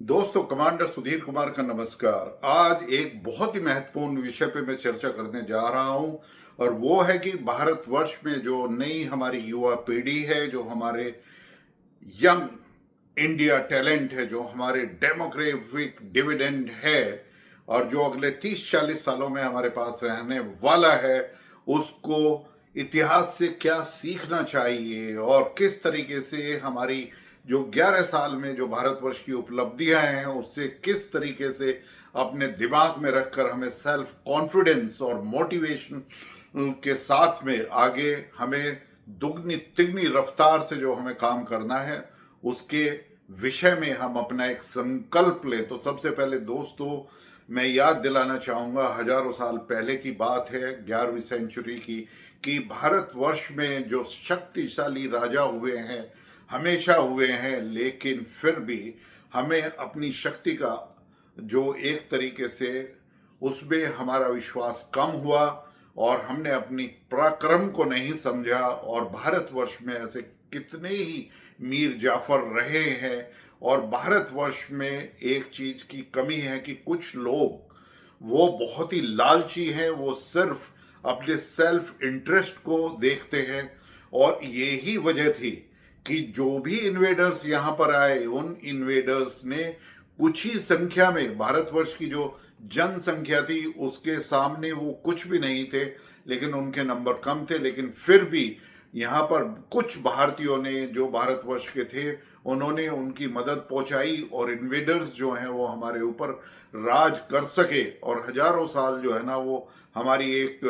दोस्तों, कमांडर सुधीर कुमार का नमस्कार। आज एक बहुत ही महत्वपूर्ण विषय पे मैं चर्चा करने जा रहा हूं और वो है कि भारतवर्ष में जो नई हमारी युवा पीढ़ी है, जो हमारे यंग इंडिया टैलेंट है, जो हमारे डेमोग्राफिक डिविडेंड है और जो अगले 30-40 सालों में हमारे पास रहने वाला है, उसको इतिहास से क्या सीखना चाहिए और किस तरीके से हमारी जो 11 साल में जो भारतवर्ष की उपलब्धियां हैं उससे किस तरीके से अपने दिमाग में रखकर हमें सेल्फ कॉन्फिडेंस और मोटिवेशन के साथ में आगे हमें दुगनी तिगनी रफ्तार से जो हमें काम करना है उसके विषय में हम अपना एक संकल्प लें। तो सबसे पहले दोस्तों, मैं याद दिलाना चाहूँगा, हजारों साल पहले की बात है, 11वीं सेंचुरी की, कि भारतवर्ष में जो शक्तिशाली राजा हुए हैं, हमेशा हुए हैं, लेकिन फिर भी हमें अपनी शक्ति का जो एक तरीके से उसमें हमारा विश्वास कम हुआ और हमने अपनी पराक्रम को नहीं समझा। और भारतवर्ष में ऐसे कितने ही मीर जाफर रहे हैं। और भारतवर्ष में एक चीज की कमी है कि कुछ लोग वो बहुत ही लालची हैं, वो सिर्फ अपने सेल्फ इंटरेस्ट को देखते हैं। और यही वजह थी कि जो भी इन्वेडर्स यहाँ पर आए, उन इन्वेडर्स ने कुछ ही संख्या में, भारतवर्ष की जो जनसंख्या थी उसके सामने वो कुछ भी नहीं थे, लेकिन उनके नंबर कम थे, लेकिन फिर भी यहाँ पर कुछ भारतीयों ने जो भारतवर्ष के थे उन्होंने उनकी मदद पहुंचाई और इन्वेडर्स जो हैं वो हमारे ऊपर राज कर सके और हजारों साल जो है ना वो हमारी एक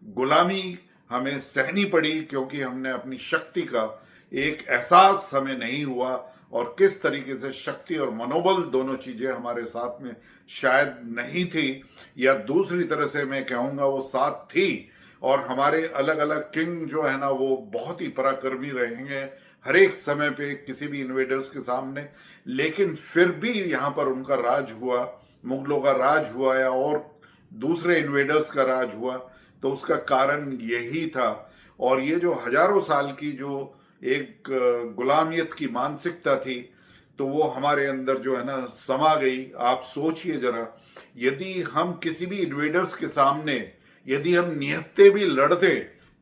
गुलामी हमें सहनी पड़ी, क्योंकि हमने अपनी शक्ति का एक एहसास हमें नहीं हुआ। और किस तरीके से शक्ति और मनोबल दोनों चीजें हमारे साथ में शायद नहीं थी, या दूसरी तरह से मैं कहूँगा वो साथ थी। और हमारे अलग अलग किंग जो है ना वो बहुत ही पराक्रमी रहेंगे हर एक समय पे किसी भी इन्वेडर्स के सामने, लेकिन फिर भी यहाँ पर उनका राज हुआ, मुगलों का राज हुआ या और दूसरे इन्वेडर्स का राज हुआ। तो उसका कारण यही था। और ये जो हजारों साल की जो एक गुलामियत की मानसिकता थी, तो वो हमारे अंदर जो है ना समा गई। आप सोचिए जरा, यदि हम किसी भी इन्वेडर्स के सामने यदि हम निहत्ते भी लड़ते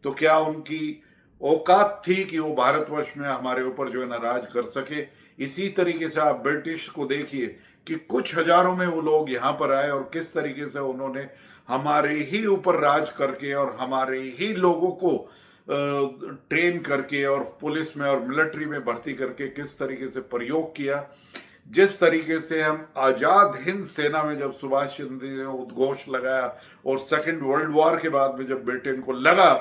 तो क्या उनकी औकात थी कि वो भारतवर्ष में हमारे ऊपर जो है ना राज कर सके। इसी तरीके से आप ब्रिटिश को देखिए कि कुछ हजारों में वो लोग यहाँ पर आए और किस तरीके से उन्होंने हमारे ही ऊपर राज करके और हमारे ही लोगों को ट्रेन करके और पुलिस में और मिलिट्री में भर्ती करके किस तरीके से प्रयोग किया। जिस तरीके से हम आजाद हिंद सेना में जब सुभाष चंद्र जी ने उद्घोष लगाया और सेकेंड वर्ल्ड वॉर के बाद में जब ब्रिटेन को लगा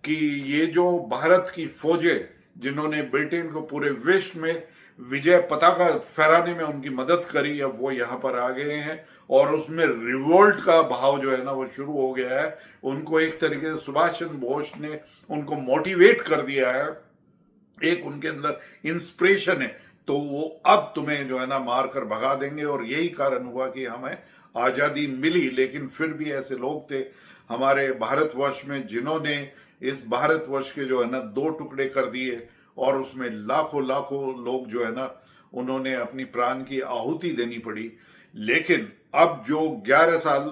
कि ये जो भारत की फौजें जिन्होंने ब्रिटेन को पूरे विश्व में विजय पताका फहराने में उनकी मदद करी, अब वो यहाँ पर आ गए हैं और उसमें रिवोल्ट का भाव जो है ना वो शुरू हो गया है। उनको एक तरीके से सुभाष चंद्र बोस ने उनको मोटिवेट कर दिया है, एक उनके अंदर इंस्पिरेशन है, तो वो अब तुम्हें जो है ना मार कर भगा देंगे। और यही कारण हुआ कि हमें आजादी मिली। लेकिन फिर भी ऐसे लोग थे हमारे भारतवर्ष में जिन्होंने इस भारतवर्ष के जो है ना दो टुकड़े कर दिए और उसमें लाखों लाखों लोग जो है ना उन्होंने अपनी प्राण की आहुति देनी पड़ी। लेकिन अब जो 11 साल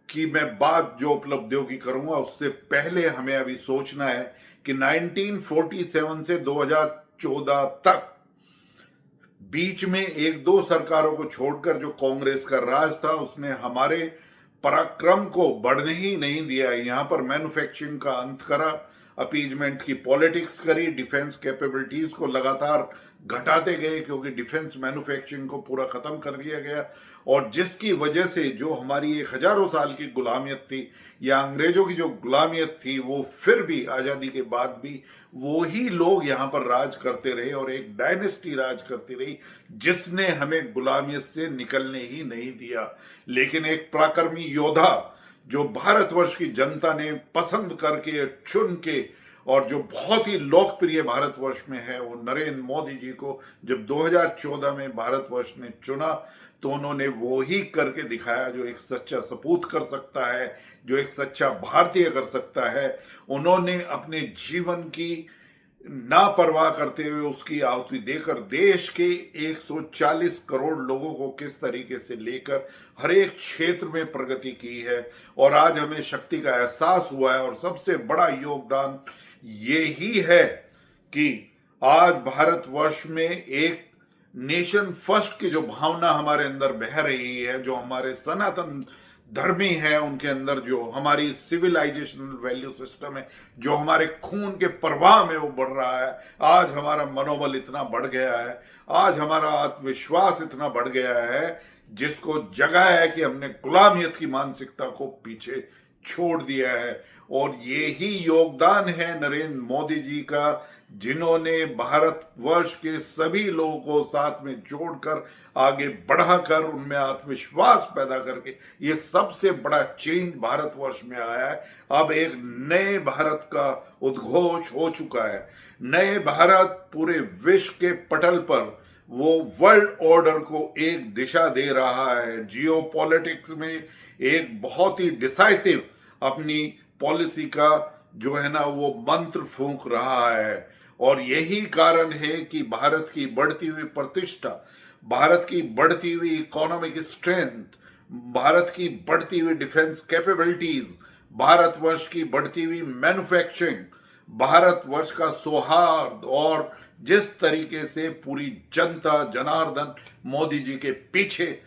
की मैं बात जो उपलब्धियों की करूंगा, उससे पहले हमें अभी सोचना है कि 1947 से 2014 तक बीच में एक दो सरकारों को छोड़कर जो कांग्रेस का राज था उसने हमारे पराक्रम को बढ़ने ही नहीं दिया। यहाँ पर मैन्युफैक्चरिंग का अंत करा, अपीजमेंट की पॉलिटिक्स करी, डिफेंस कैपेबिलिटीज को लगातार घटाते गए क्योंकि डिफेंस मैन्युफैक्चरिंग को पूरा खत्म कर दिया गया। और जिसकी वजह से जो हमारी एक हजारों साल की गुलामियत थी या अंग्रेजों की जो गुलामियत थी, वो फिर भी आजादी के बाद भी वो ही लोग यहाँ पर राज करते रहे और एक डायनेस्टी राज करती रही जिसने हमें गुलामियत से निकलने ही नहीं दिया। लेकिन एक पराक्रमी योद्धा जो भारतवर्ष की जनता ने पसंद करके चुन के और जो बहुत ही लोकप्रिय भारतवर्ष में है, वो नरेंद्र मोदी जी को जब 2014 में भारतवर्ष ने चुना तो उन्होंने वो ही करके दिखाया जो एक सच्चा सपूत कर सकता है, जो एक सच्चा भारतीय कर सकता है। उन्होंने अपने जीवन की ना परवाह करते हुए उसकी आहुति देकर देश के 140 करोड़ लोगों को किस तरीके से लेकर हर एक क्षेत्र में प्रगति की है, और आज हमें शक्ति का एहसास हुआ है। और सबसे बड़ा योगदान ये ही है कि आज भारतवर्ष में एक नेशन फर्स्ट की जो भावना हमारे अंदर बह रही है, जो हमारे सनातन धर्मी है उनके अंदर, जो हमारी सिविलाइजेशनल वैल्यू सिस्टम है, जो हमारे खून के प्रवाह में वो बढ़ रहा है। आज हमारा मनोबल इतना बढ़ गया है, आज हमारा आत्मविश्वास इतना बढ़ गया है, जिसको जगह है कि हमने गुलामियत की मानसिकता को पीछे छोड़ दिया है। और ये ही योगदान है नरेंद्र मोदी जी का, जिन्होंने भारतवर्ष के सभी लोगों को साथ में जोड़कर आगे बढ़ाकर उनमें आत्मविश्वास पैदा करके ये सबसे बड़ा चेंज भारतवर्ष में आया है। अब एक नए भारत का उद्घोष हो चुका है। नए भारत पूरे विश्व के पटल पर वो वर्ल्ड ऑर्डर को एक दिशा दे रहा है। जियो पॉलिटिक्स में एक बहुत ही डिसाइसिव अपनी पॉलिसी का जो है ना वो मंत्र फूंक रहा है। और यही कारण है कि भारत की बढ़ती हुई प्रतिष्ठा, भारत की बढ़ती हुई इकोनॉमिक स्ट्रेंथ, भारत की बढ़ती हुई डिफेंस कैपेबिलिटीज, भारतवर्ष की बढ़ती हुई मैन्युफैक्चरिंग, भारतवर्ष का सौहार्द, और जिस तरीके से पूरी जनता जनार्दन मोदी जी के पीछे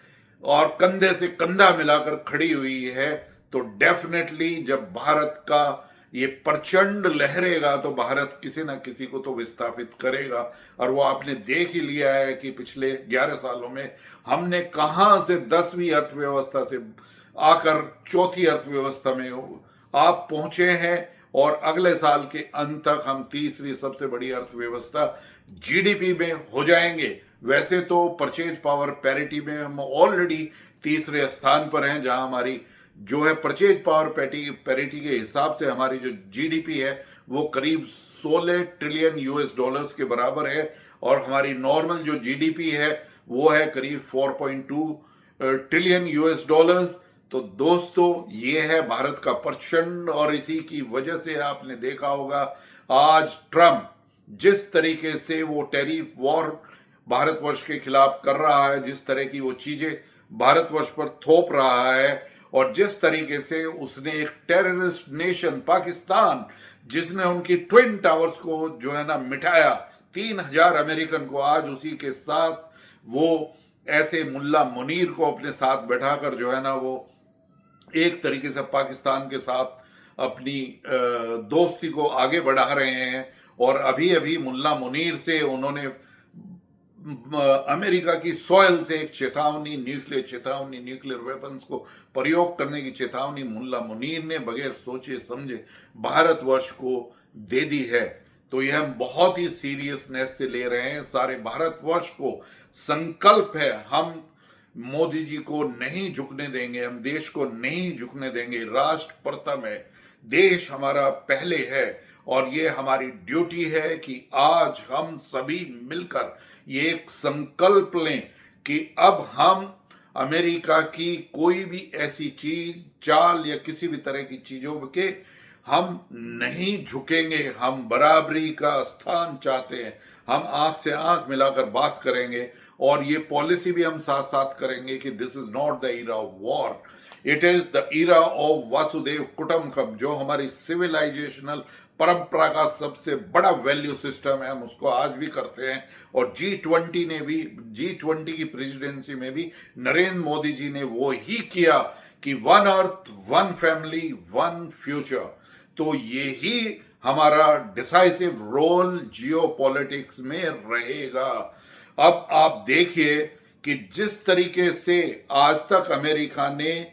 और कंधे से कंधा मिलाकर खड़ी हुई है, तो डेफिनेटली जब भारत का ये प्रचंड लहरेगा तो भारत किसी ना किसी को तो विस्थापित करेगा। और वो आपने देख ही लिया है कि पिछले 11 सालों में हमने कहां से 10वीं अर्थव्यवस्था से आकर चौथी अर्थव्यवस्था में आप पहुंचे हैं, और अगले साल के अंत तक हम तीसरी सबसे बड़ी अर्थव्यवस्था जीडीपी में हो जाएंगे। वैसे तो परचेज पावर पैरिटी में हम ऑलरेडी तीसरे स्थान पर हैं, जहां हमारी जो है परचेज पावर पैरिटी के हिसाब से हमारी जो जीडीपी है वो करीब 16 ट्रिलियन यूएस डॉलर्स के बराबर है, और हमारी नॉर्मल जो जीडीपी है वो है करीब 4.2 ट्रिलियन यूएस डॉलर्स। तो दोस्तों ये है भारत का प्रचंड, और इसी की वजह से आपने देखा होगा आज ट्रम्प जिस तरीके से वो टैरिफ वॉर भारतवर्ष के खिलाफ कर रहा है, जिस तरह की वो चीजें भारतवर्ष पर थोप रहा है, और जिस तरीके से उसने एक टेररिस्ट नेशन पाकिस्तान, जिसने उनकी ट्विन टावर्स को जो है ना मिटाया, 3000 अमेरिकन को आज उसी के साथ वो ऐसे मुल्ला मुनीर को अपने साथ बैठाकर जो है ना वो एक तरीके से पाकिस्तान के साथ अपनी दोस्ती को आगे बढ़ा रहे हैं। और अभी अभी मुल्ला मुनीर से उन्होंने अमेरिका की सॉयल से एक चेतावनी, न्यूक्लियर वेपन्स को प्रयोग करने की चेतावनी मुल्ला मुनीर ने बगैर सोचे समझे भारतवर्ष को दे दी है। तो यह हम बहुत ही सीरियसनेस से ले रहे हैं। सारे भारतवर्ष को संकल्प है, हम मोदी जी को नहीं झुकने देंगे, हम देश को नहीं झुकने देंगे। राष्ट्र प्रथम है, देश हमारा पहले है, और ये हमारी ड्यूटी है कि आज हम सभी मिलकर ये एक संकल्प लें कि अब हम अमेरिका की कोई भी ऐसी चीज, चाल या किसी भी तरह की चीजों के हम नहीं झुकेंगे। हम बराबरी का स्थान चाहते हैं, हम आंख से आंख मिलाकर बात करेंगे, और ये पॉलिसी भी हम साथ साथ करेंगे कि this is not the era of war, it is the era of वासुदेव कुटुंबकम। जो हमारी सिविलाइजेशनल परंपरा का सबसे बड़ा वैल्यू सिस्टम है, हम उसको आज भी करते हैं। और G20 की प्रेसिडेंसी में भी नरेंद्र मोदी जी ने वो ही किया कि one earth, one family, one future. तो ये ही हमारा डिसाइसिव रोल जियो पॉलिटिक्स में रहेगा। अब आप देखिए कि जिस तरीके से आज तक अमेरिका ने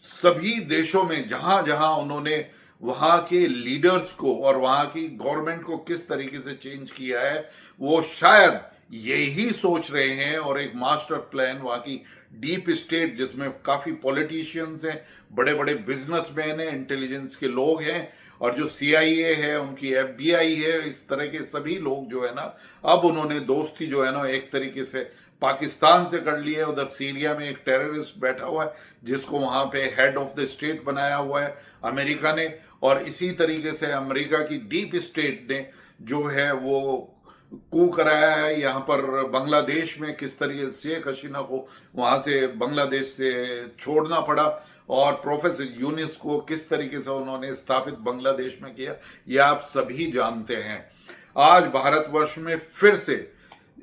सभी देशों में जहां जहां उन्होंने वहां के लीडर्स को और वहां की गवर्नमेंट को किस तरीके से चेंज किया है, वो शायद यही सोच रहे हैं। और एक मास्टर प्लान वहां की डीप स्टेट, जिसमें काफी पॉलिटिशियंस हैं, बड़े बड़े बिजनेसमैन हैं, इंटेलिजेंस के लोग हैं, और जो CIA है, उनकी FBI है, इस तरह के सभी लोग जो है ना, अब उन्होंने दोस्ती जो है ना एक तरीके से पाकिस्तान से कर लिए, उधर सीरिया में एक टेररिस्ट बैठा हुआ है जिसको वहां पे हेड ऑफ द स्टेट बनाया हुआ है अमेरिका ने, और इसी तरीके से अमेरिका की डीप स्टेट ने जो है वो कू कराया है यहाँ पर बांग्लादेश में। किस तरीके से शेख हसीना को वहां से बांग्लादेश से छोड़ना पड़ा और प्रोफेसर यूनिस को किस तरीके से उन्होंने स्थापित बांग्लादेश में किया, ये आप सभी जानते हैं। आज भारतवर्ष में फिर से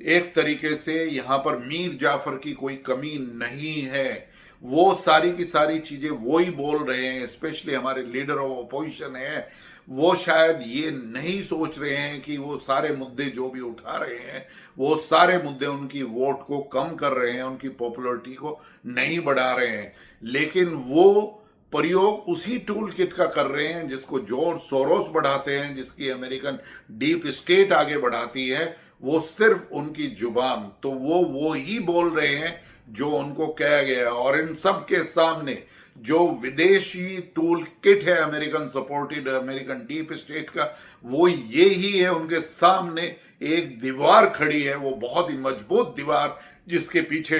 एक तरीके से यहाँ पर मीर जाफर की कोई कमी नहीं है। वो सारी की सारी चीजें वो ही बोल रहे हैं, स्पेशली हमारे लीडर ऑफ अपोजिशन है, वो शायद ये नहीं सोच रहे हैं कि वो सारे मुद्दे जो भी उठा रहे हैं वो सारे मुद्दे उनकी वोट को कम कर रहे हैं, उनकी पॉपुलैरिटी को नहीं बढ़ा रहे हैं, लेकिन वो प्रयोग उसी टूल किट का कर रहे हैं जिसको जॉर्ज सोरोस बढ़ाते हैं, जिसकी अमेरिकन डीप स्टेट आगे बढ़ाती है। वो सिर्फ उनकी जुबान, तो वो ही बोल रहे हैं जो उनको कहा गया है। और इन सब के सामने जो विदेशी टूल किट है American supported American deep state का, वो ये ही है। उनके सामने एक दीवार खड़ी है, वो बहुत ही मजबूत दीवार जिसके पीछे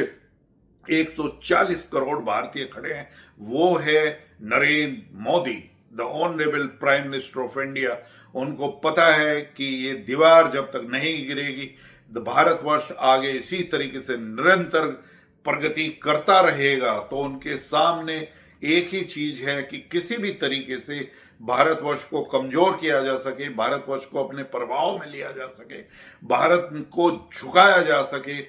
140 करोड़ भारतीय खड़े हैं। वो है Narendra Modi, the honourable prime minister of India. उनको पता है कि ये दीवार जब तक नहीं गिरेगी, भारतवर्ष आगे इसी तरीके से निरंतर प्रगति करता रहेगा। तो उनके सामने एक ही चीज है कि किसी भी तरीके से भारतवर्ष को कमजोर किया जा सके, भारतवर्ष को अपने प्रभाव में लिया जा सके, भारत को झुकाया जा सके,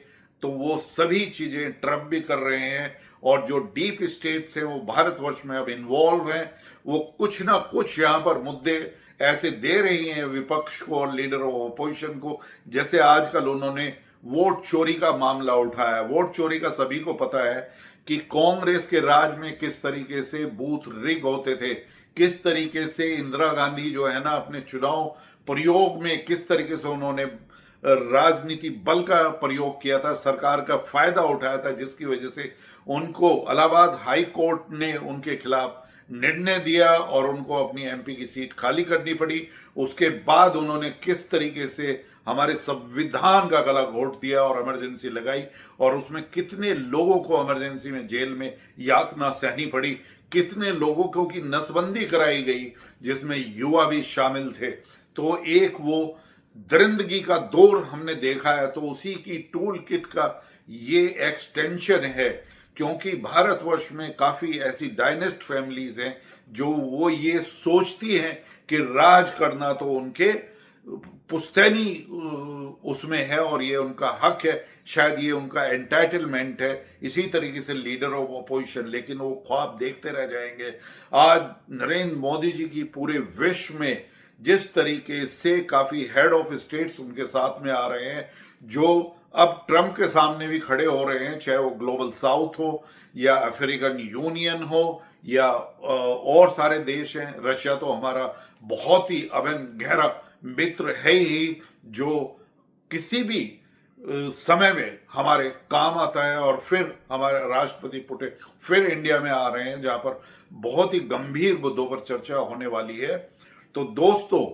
तो वो सभी चीजें ट्रम्प भी कर रहे हैं। और जो डीप स्टेट्स है वो भारतवर्ष में अब इन्वॉल्व हैं, वो कुछ ना कुछ यहाँ पर मुद्दे ऐसे दे रही हैं विपक्ष को और लीडर ऑफ अपोजिशन को। जैसे आजकल उन्होंने वोट चोरी का मामला उठाया। वोट चोरी का सभी को पता है कि कांग्रेस के राज में किस तरीके से बूथ रिग होते थे, किस तरीके से इंदिरा गांधी जो है ना अपने चुनाव प्रयोग में किस तरीके से उन्होंने राजनीति बल का प्रयोग किया था, सरकार का फायदा उठाया था, जिसकी वजह से उनको इलाहाबाद हाई कोर्ट ने उनके खिलाफ निर्णय दिया और उनको अपनी एमपी की सीट खाली करनी पड़ी। उसके बाद उन्होंने किस तरीके से हमारे संविधान का गला घोट दिया और इमरजेंसी लगाई, और उसमें कितने लोगों को इमरजेंसी में जेल में यातना सहनी पड़ी, कितने लोगों को की नसबंदी कराई गई जिसमें युवा भी शामिल थे। तो एक वो दरिंदगी का दौर हमने देखा है, तो उसी की टूल किट का ये एक्सटेंशन है। क्योंकि भारतवर्ष में काफी ऐसी डायनेस्ट फैमिलीज हैं जो वो ये सोचती हैं कि राज करना तो उनके पुश्तैनी उसमें है और ये उनका हक है, शायद ये उनका एंटाइटलमेंट है। इसी तरीके से लीडर ऑफ अपोजिशन, लेकिन वो ख्वाब देखते रह जाएंगे। आज नरेंद्र मोदी जी की पूरे विश्व में जिस तरीके से काफी हेड ऑफ स्टेट्स उनके साथ में आ रहे हैं, जो अब ट्रंप के सामने भी खड़े हो रहे हैं, चाहे वो ग्लोबल साउथ हो या अफ्रीकन यूनियन हो या और सारे देश हैं। रशिया तो हमारा बहुत ही अभिन्न गहरा मित्र है ही, जो किसी भी समय में हमारे काम आता है। और फिर हमारे राष्ट्रपति पुटिन फिर इंडिया में आ रहे हैं, जहां पर बहुत ही गंभीर मुद्दों पर चर्चा होने वाली है। तो दोस्तों,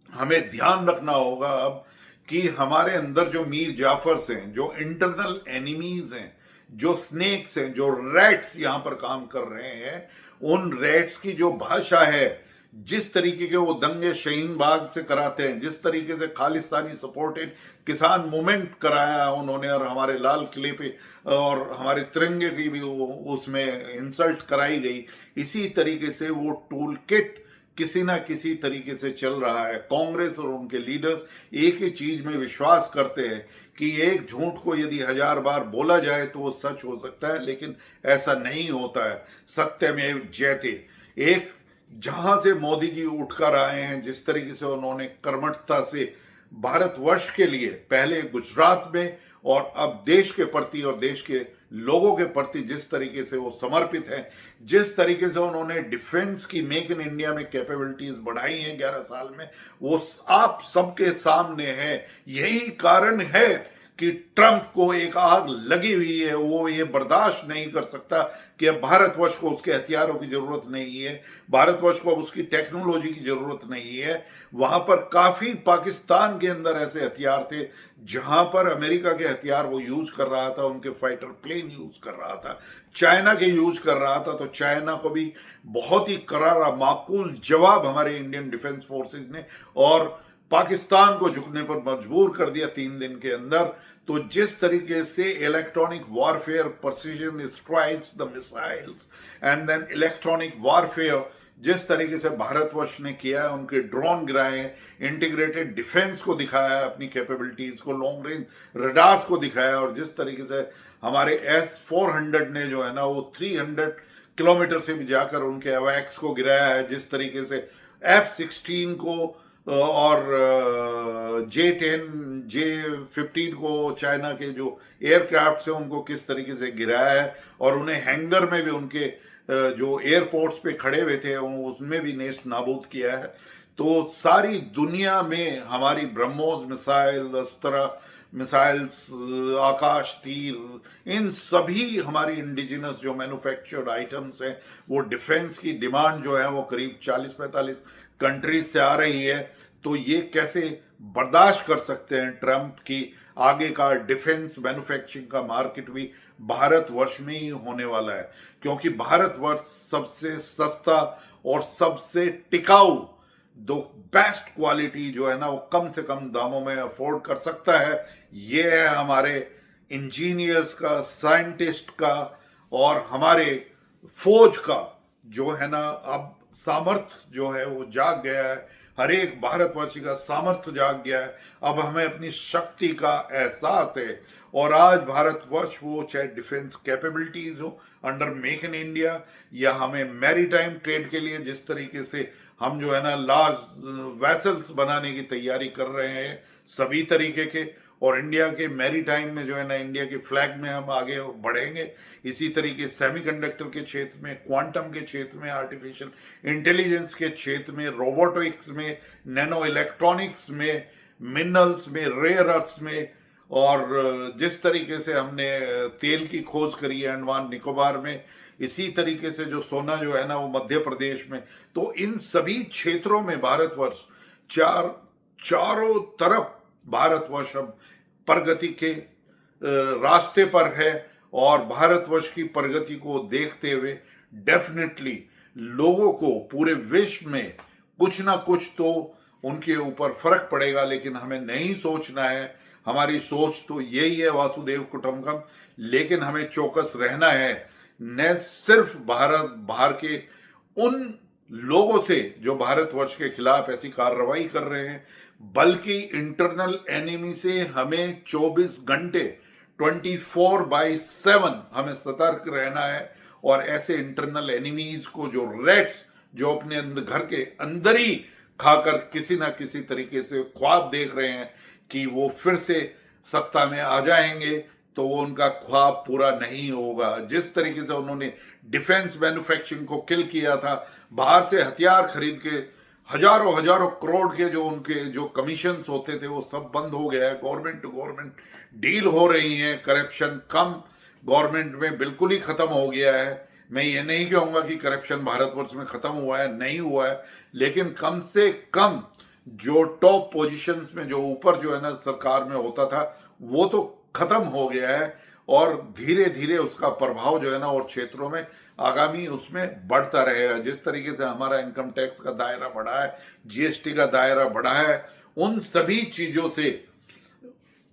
हमें ध्यान रखना होगा अब कि हमारे अंदर जो मीर जाफर्स हैं, जो इंटरनल एनिमीज हैं, जो स्नेक्स हैं, जो रैट्स यहां पर काम कर रहे हैं, उन रैट्स की जो भाषा है, जिस तरीके के वो दंगे शाहीन बाग से कराते हैं, जिस तरीके से खालिस्तानी सपोर्टेड किसान मूवमेंट कराया उन्होंने और हमारे लाल किले पे और हमारे तिरंगे की भी उसमें इंसल्ट कराई गई, इसी तरीके से वो टूल किट किसी ना किसी तरीके से चल रहा है। कांग्रेस और उनके लीडर्स एक ही चीज में विश्वास करते हैं कि एक झूठ को यदि 1000 बार बोला जाए तो वो सच हो सकता है, लेकिन ऐसा नहीं होता है। सत्यमेव जयते। एक जहां से मोदी जी उठकर आए हैं, जिस तरीके से उन्होंने कर्मठता से भारतवर्ष के लिए पहले गुजरात में और अब देश के प्रति और देश के लोगों के प्रति जिस तरीके से वो समर्पित हैं, जिस तरीके से उन्होंने डिफेंस की मेक इन इंडिया में कैपेबिलिटीज बढ़ाई हैं 11 साल में, वो आप सबके सामने है। यही कारण है कि ट्रंप को एक आग लगी हुई है, वो ये बर्दाश्त नहीं कर सकता कि अब भारतवर्ष को उसके हथियारों की जरूरत नहीं है, भारतवर्ष को अब उसकी टेक्नोलॉजी की जरूरत नहीं है। वहां पर काफी पाकिस्तान के अंदर ऐसे हथियार थे जहां पर अमेरिका के हथियार वो यूज कर रहा था, उनके फाइटर प्लेन यूज कर रहा था, चाइना के यूज कर रहा था। तो चाइना को भी बहुत ही करारा माकूल जवाब हमारे इंडियन डिफेंस फोर्सेस ने और पाकिस्तान को झुकने पर मजबूर कर दिया 3 दिन के अंदर। तो जिस तरीके से electronic warfare, precision strikes, the missiles and then electronic warfare जिस तरीके से भारतवर्ष ने किया है, उनके ड्रोन गिराए, इंटीग्रेटेड डिफेंस को दिखाया है, अपनी कैपेबिलिटीज को, लॉन्ग रेंज रडार्स को दिखाया, और जिस तरीके से हमारे S-400 ने जो है ना वो 300 किलोमीटर से भी जाकर उनके अवैक्स को गिराया है, जिस तरीके से F-16 को और J-10, J-15 को चाइना के जो एयरक्राफ्ट से उनको किस तरीके से गिराया है, और उन्हें हैंगर में भी उनके जो एयरपोर्ट्स पे खड़े हुए थे उसमें भी नेस्त नाबूद किया है। तो सारी दुनिया में हमारी ब्रह्मोस मिसाइल, अस्त्रा मिसाइल्स, आकाश तीर, इन सभी हमारी इंडिजिनस जो मैन्युफैक्चर्ड आइटम्स हैं, वो डिफेंस की डिमांड जो है वो करीब 40-45 कंट्रीज से आ रही है। तो ये कैसे बर्दाश्त कर सकते हैं ट्रंप की आगे का डिफेंस मैन्युफैक्चरिंग का मार्केट भी भारतवर्ष में ही होने वाला है, क्योंकि भारतवर्ष सबसे सस्ता और सबसे टिकाऊ, दो बेस्ट क्वालिटी जो है ना वो कम से कम दामों में अफोर्ड कर सकता है। ये है हमारे इंजीनियर्स का, साइंटिस्ट का और हमारे फौज का जो है ना अब सामर्थ्य जो है वो जाग गया है। हर एक भारतवासी का सामर्थ्य जाग गया है। अब हमें अपनी शक्ति का एहसास है, और आज भारतवर्ष वो चाहे डिफेंस कैपेबिलिटीज हो अंडर मेक इन इंडिया, या हमें मैरीटाइम ट्रेड के लिए जिस तरीके से हम जो है ना लार्ज वेसल्स बनाने की तैयारी कर रहे हैं सभी तरीके के, और इंडिया के मैरीटाइम में जो है ना इंडिया के फ्लैग में हम आगे बढ़ेंगे। इसी तरीके सेमीकंडक्टर के क्षेत्र में, क्वांटम के क्षेत्र में, आर्टिफिशियल इंटेलिजेंस के क्षेत्र में, रोबोटिक्स में, नैनो इलेक्ट्रॉनिक्स में, मिनरल्स में, रेयर अर्थ्स में, और जिस तरीके से हमने तेल की खोज करी है अंडमान निकोबार में, इसी तरीके से जो सोना जो है ना वो मध्य प्रदेश में। तो इन सभी क्षेत्रों में भारतवर्ष चारों तरफ भारतवर्ष अब प्रगति के रास्ते पर है, और भारतवर्ष की प्रगति को देखते हुए डेफिनेटली लोगों को पूरे विश्व में कुछ ना कुछ तो उनके ऊपर फर्क पड़ेगा। लेकिन हमें नहीं सोचना है, हमारी सोच तो यही है वासुदेव कुटुंबकम, लेकिन हमें चौकस रहना है, न सिर्फ बाहर के उन लोगों से जो भारतवर्ष के खिलाफ ऐसी कार्रवाई कर रहे हैं, बल्कि इंटरनल एनिमी से हमें 24 घंटे 24/7 हमें सतर्क रहना है। और ऐसे इंटरनल एनिमीज को, जो रेट्स जो अपने घर के अंदर ही खाकर किसी ना किसी तरीके से ख्वाब देख रहे हैं कि वो फिर से सत्ता में आ जाएंगे, तो वो उनका ख्वाब पूरा नहीं होगा। जिस तरीके से उन्होंने डिफेंस मैन्युफैक्चरिंग को किल किया था, बाहर से हथियार खरीद के हजारों करोड़ के जो उनके जो कमीशंस होते थे वो सब बंद हो गया है। गवर्नमेंट टू गवर्नमेंट डील हो रही है, करप्शन कम गवर्नमेंट में बिल्कुल ही खत्म हो गया है। मैं ये नहीं कहूंगा कि करप्शन भारतवर्ष में खत्म हुआ है, नहीं हुआ है, लेकिन कम से कम जो टॉप पोजीशंस में जो ऊपर जो है ना सरकार में होता था वो तो खत्म हो गया है, और धीरे धीरे उसका प्रभाव जो है ना और क्षेत्रों में आगामी उसमें बढ़ता रहेगा। जिस तरीके से हमारा इनकम टैक्स का दायरा बढ़ा है, जीएसटी का दायरा बढ़ा है, उन सभी चीजों से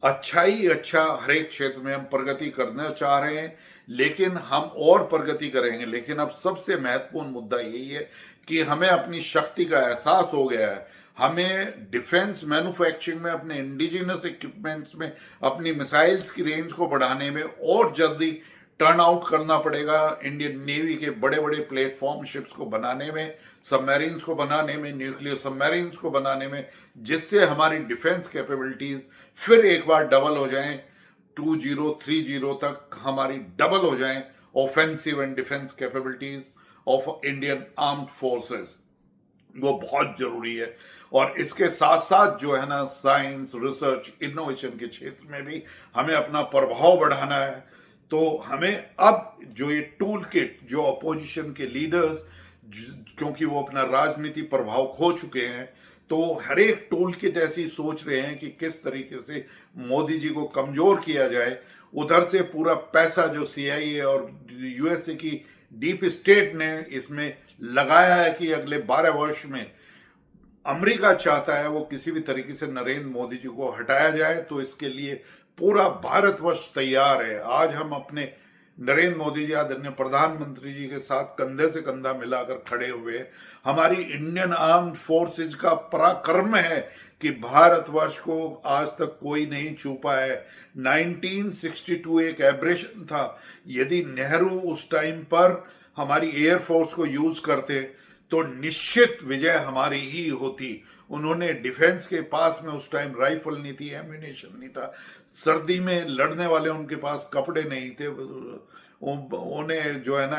अच्छा ही अच्छा हर एक क्षेत्र में हम प्रगति करना चाह रहे हैं, लेकिन हम और प्रगति करेंगे। लेकिन अब सबसे महत्वपूर्ण मुद्दा यही है कि हमें अपनी शक्ति का एहसास हो गया है। हमें डिफेंस मैन्युफैक्चरिंग में, अपने इंडिजिनस इक्विपमेंट्स में, अपनी मिसाइल्स की रेंज को बढ़ाने में और जल्दी टर्न आउट करना पड़ेगा। इंडियन नेवी के बड़े बड़े प्लेटफॉर्म शिप्स को बनाने में, सबमरीन्स को बनाने में, न्यूक्लियर सबमरीन्स को बनाने में, जिससे हमारी डिफेंस कैपेबिलिटीज फिर एक बार डबल हो जाएं, 2030 तक हमारी डबल हो जाएं offensive and defence capabilities of Indian armed forces. वो बहुत जरूरी है। और इसके साथ साथ जो है ना, साइंस, रिसर्च, इनोवेशन के क्षेत्र में भी हमें अपना प्रभाव बढ़ाना है। तो हमें अब जो ये टूल किट, जो अपोजिशन के लीडर्स, क्योंकि वो अपना राजनीति प्रभाव खो चुके हैं, तो हर एक टूल किट ऐसी सोच रहे हैं कि किस तरीके से मोदी जी को कमजोर किया जाए। उधर से पूरा पैसा जो सीआईए और यूएसए की डीप स्टेट ने इसमें लगाया है कि अगले 12 वर्ष में अमेरिका चाहता है वो किसी भी तरीके से नरेंद्र मोदी जी को हटाया जाए। तो इसके लिए पूरा भारतवर्ष तैयार है। आज हम अपने नरेंद्र मोदी जी, आदरणीय प्रधानमंत्री जी के साथ कंधे से कंधा मिलाकर खड़े हुए हैं। हमारी इंडियन आर्म फोर्सेज का पराक्रम है कि भारतवर्ष को आज तक कोई नहीं छू पाया है। 1962 एक एब्रेशन था। यदि नेहरू उस टाइम पर हमारी एयरफोर्स को यूज करते तो निश्चित विजय हमारी ही होती। उन्होंने डिफेंस के पास में उस टाइम राइफल नहीं थी, एम्यूनेशन नहीं था, सर्दी में लड़ने वाले उनके पास कपड़े नहीं थे, उन्हें जो है ना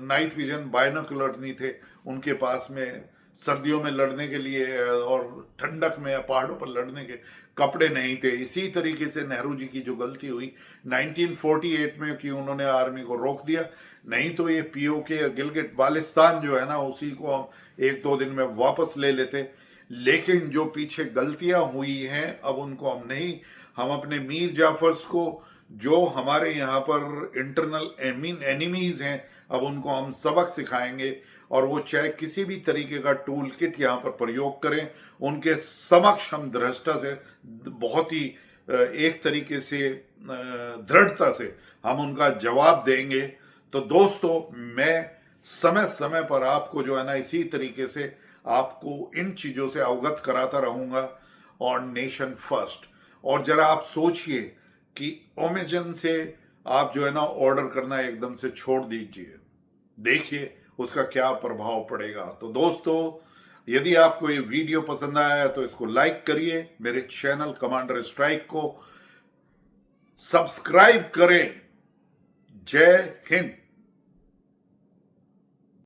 नाइट विजन बायनोकुलर नहीं थे उनके पास में, सर्दियों में लड़ने के लिए और ठंडक में या पहाड़ों पर लड़ने के कपड़े नहीं थे। इसी तरीके से नेहरू जी की जो गलती हुई 1948 में कि उन्होंने आर्मी को रोक दिया, नहीं तो ये पीओके गिलगिट बाल्टिस्तान जो है ना उसी को हम एक दो दिन में वापस ले लेते। लेकिन जो पीछे गलतियां हुई हैं अब उनको हम नहीं, हम अपने मीर जाफर्स को जो हमारे यहाँ पर इंटरनल एनिमीज हैं अब उनको हम सबक सिखाएंगे। और वो चाहे किसी भी तरीके का टूल किट यहाँ पर प्रयोग करें, उनके समक्ष हम दृढ़ता से, बहुत ही एक तरीके से दृढ़ता से हम उनका जवाब देंगे। तो दोस्तों, मैं समय समय पर आपको जो है ना इसी तरीके से आपको इन चीजों से अवगत कराता रहूंगा। और नेशन फर्स्ट, और जरा आप सोचिए कि अमेज़न से आप जो है ना ऑर्डर करना एकदम से छोड़ दीजिए, देखिए उसका क्या प्रभाव पड़ेगा। तो दोस्तों, यदि आपको ये वीडियो पसंद आया तो इसको लाइक करिए, मेरे चैनल कमांडर स्ट्राइक को सब्सक्राइब करें। जय हिंद।